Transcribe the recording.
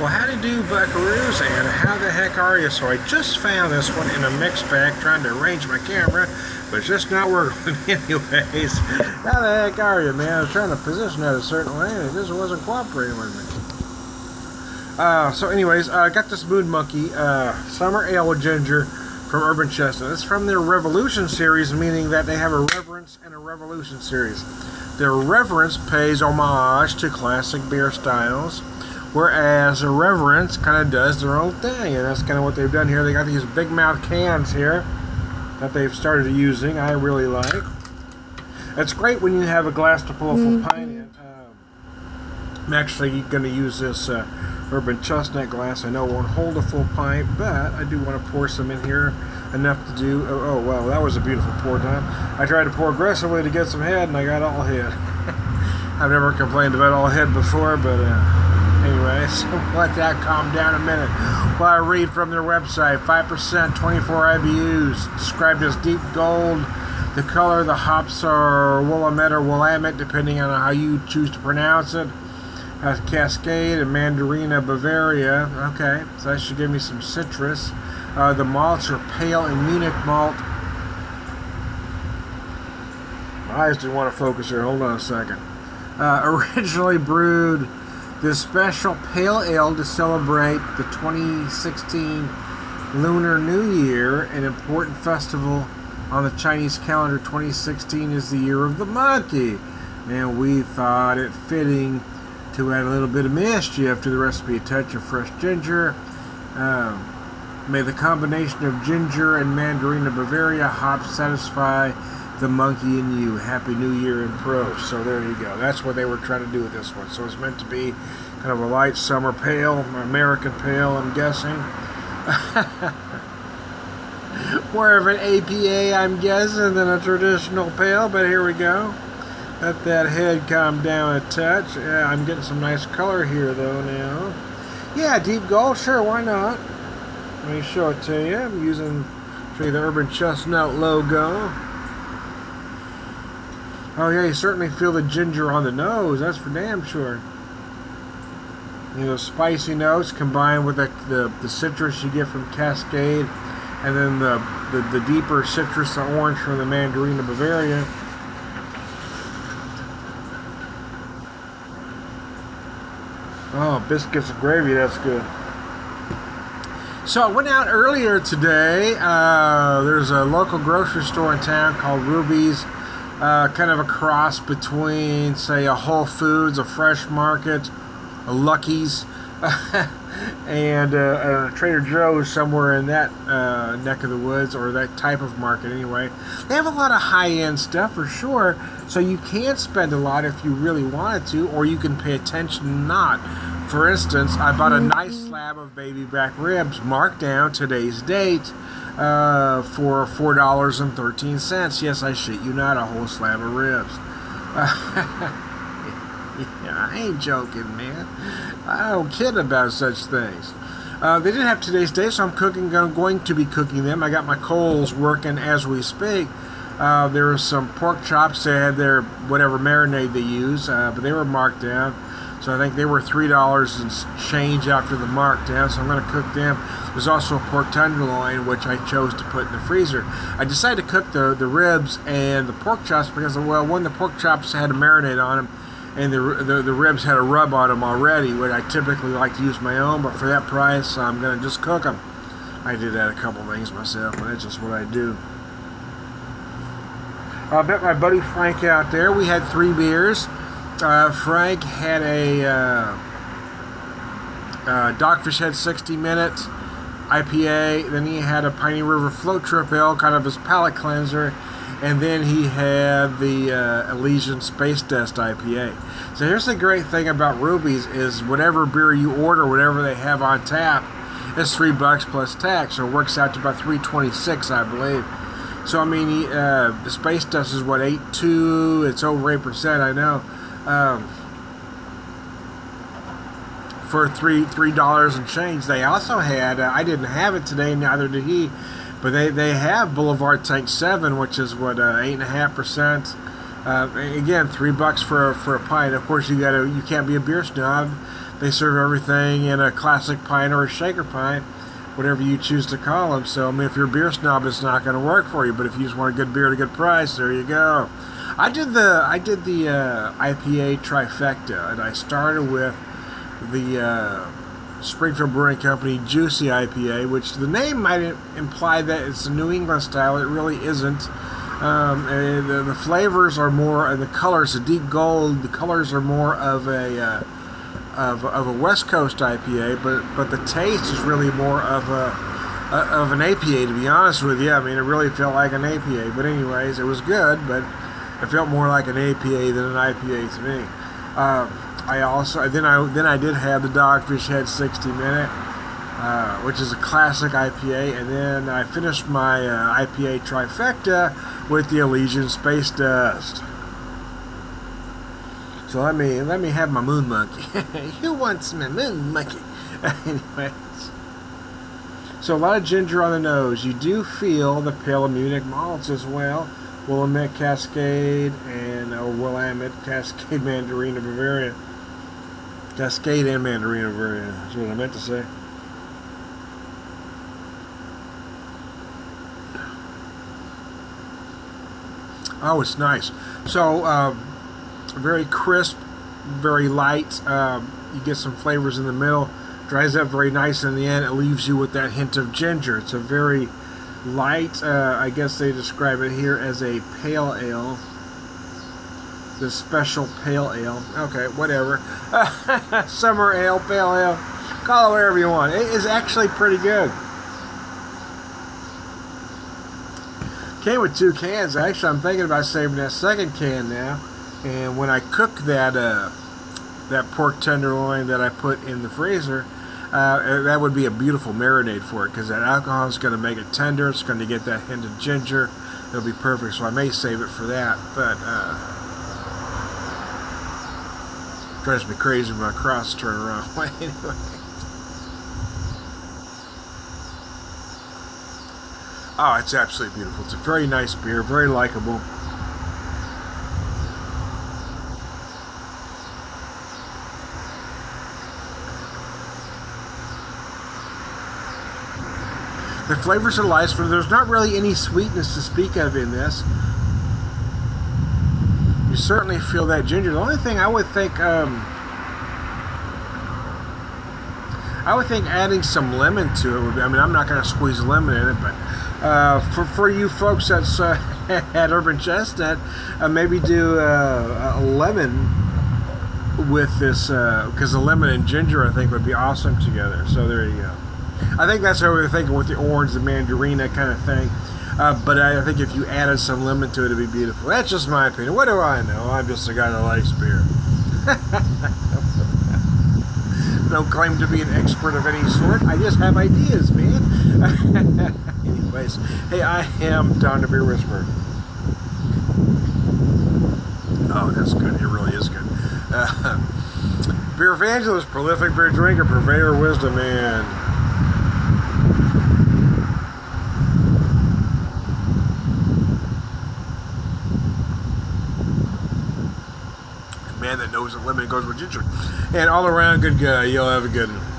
Well, how do you do, buckaroos, and how the heck are you? So I just found this one in a mix pack, trying to arrange my camera, but it's just not working anyways. How the heck are you, man? I was trying to position it a certain way, and it just wasn't cooperating with me. So anyways, I got this Moon Monkey Summer Ale with Ginger from Urban Chestnut. It's from their Revolution series, meaning that they have a Reverence and a Revolution series. Their Reverence pays homage to classic beer styles, whereas the Reverence kind of does their own thing, and that's kind of what they've done here. They got these big mouth cans here that they've started using. I really like. It's great when you have a glass to pull a full pint in. I'm actually going to use this Urban Chestnut glass. I know it won't hold a full pint, but I do want to pour some in here, enough to do. Oh wow, that was a beautiful pour time. I tried to pour aggressively to get some head, and I got all head. I've never complained about all head before, but anyway, so let that calm down a minute while I read from their website. 5%, 24 IBUs, described as deep gold. The color, the hops are Willamette or Willamette, depending on how you choose to pronounce it. Cascade and Mandarina Bavaria. Okay, so that should give me some citrus. The malts are pale and Munich malt. My eyes didn't want to focus here. Hold on a second. Originally brewed this special pale ale to celebrate the 2016 Lunar New Year, an important festival on the Chinese calendar. 2016 is the year of the monkey, and we thought it fitting to add a little bit of mischief to the recipe. A touch of fresh ginger. May the combination of ginger and Mandarina Bavaria hops satisfy the monkey in you. Happy New Year in pro. So there you go. That's what they were trying to do with this one. So it's meant to be kind of a light summer pale, American pale, I'm guessing. More of an APA, I'm guessing, than a traditional pale, but here we go. Let that head calm down a touch. Yeah, I'm getting some nice color here, though, now. Yeah, deep gold, sure, why not? Let me show it to you. I'm using the Urban Chestnut logo. Oh, yeah, you certainly feel the ginger on the nose. That's for damn sure. You know, spicy notes combined with the citrus you get from Cascade, and then the deeper citrus, the orange from the Mandarina Bavaria. Oh, biscuits and gravy, that's good. So I went out earlier today. There's a local grocery store in town called Ruby's, kind of a cross between, say, a Whole Foods, a Fresh Market, a Lucky's, and a Trader Joe's, somewhere in that neck of the woods, or that type of market anyway. They have a lot of high-end stuff for sure, so you can spend a lot if you really wanted to, or you can pay attention and not. For instance, I bought a nice slab of baby back ribs, marked down today's date, for $4.13. Yes, I shit you not, a whole slab of ribs. Yeah, I ain't joking, man. I don't kid about such things. They didn't have today's date, so I'm going to be cooking them. I got my coals working as we speak. There was some pork chops. They had their whatever marinade they use, but they were marked down. So I think they were $3 and change after the markdown, so I'm going to cook them. There's also a pork tenderloin, which I chose to put in the freezer. I decided to cook the ribs and the pork chops because, well, one, the pork chops had a marinade on them, and the ribs had a rub on them already, which I typically like to use my own, but for that price, I'm going to just cook them. I did that a couple things myself, but that's just what I do. I met my buddy Frank out there. We had 3 beers. Frank had a Dogfish Head 60 Minute IPA. Then he had a Piney River Float Trip Ale, kind of his palate cleanser. And then he had the Elysian Space Dust IPA. So here's the great thing about Ruby's is whatever beer you order, whatever they have on tap, is $3 plus tax. So it works out to about $3.26, I believe. So I mean, the Space Dust is what, 8.2? It's over 8%, I know. For $3 and change. They also had, I didn't have it today, neither did he, but they have Boulevard Tank 7, which is what, 8.5%. Again, $3 for a pint. Of course, you can't be a beer snob. they serve everything in a classic pint or a shaker pint, whatever you choose to call them. So I mean, if you're a beer snob, it's not going to work for you. But if you just want a good beer at a good price, there you go. I did the IPA trifecta, and I started with the Springfield Brewing Company Juicy IPA, which the name might imply that it's a New England style. It really isn't. The flavors are more, and the colors, the deep gold, the colors are more of a West Coast IPA, but the taste is really more of an APA, to be honest with you. I mean, it really felt like an APA, but anyways, it was good, but it felt more like an APA than an IPA to me. I did have the Dogfish Head 60 Minute, which is a classic IPA, and then I finished my IPA trifecta with the Elysian Space Dust. So let me have my Moon Monkey. Who wants my Moon Monkey? Anyways, so a lot of ginger on the nose. You do feel the pale Munich malts as well. Willamette Cascade and Willamette Cascade Mandarina Bavaria. Cascade and Mandarina Bavaria. That's what I meant to say. Oh, it's nice. So, very crisp, very light. You get some flavors in the middle. Dries up very nice in the end. It leaves you with that hint of ginger. It's a very light, I guess they describe it here as a pale ale. The special pale ale. Okay, whatever. Summer ale, pale ale. Call it whatever you want. It is actually pretty good. Came with 2 cans. Actually, I'm thinking about saving that second can now. And when I cook that pork tenderloin that I put in the freezer, that would be a beautiful marinade for it, because that alcohol is going to make it tender. It's going to get that hint of ginger. It'll be perfect. So I may save it for that. But drives me crazy when my cross turn around. Anyway. Oh, it's absolutely beautiful. It's a very nice beer, very likable. The flavors are light, but there's not really any sweetness to speak of in this. You certainly feel that ginger. The only thing I would think adding some lemon to it would be, I mean, I'm not going to squeeze lemon in it, but for you folks that's at Urban Chestnut, maybe do a lemon with this, because the lemon and ginger I think would be awesome together. So there you go. I think that's how we were thinking with the orange, the mandarina kind of thing. But I think if you added some lemon to it, it'd be beautiful. That's just my opinion. What do I know? I'm just a guy that likes beer. Don't claim to be an expert of any sort. I just have ideas, man. Anyways, hey, I am Don the Beer Whisperer. Oh, that's good. It really is good. BeerVangelist, prolific beer drinker, Purveyor of Wisdom, and man that knows that lemon goes with ginger. And all around good guy. You'll have a good one.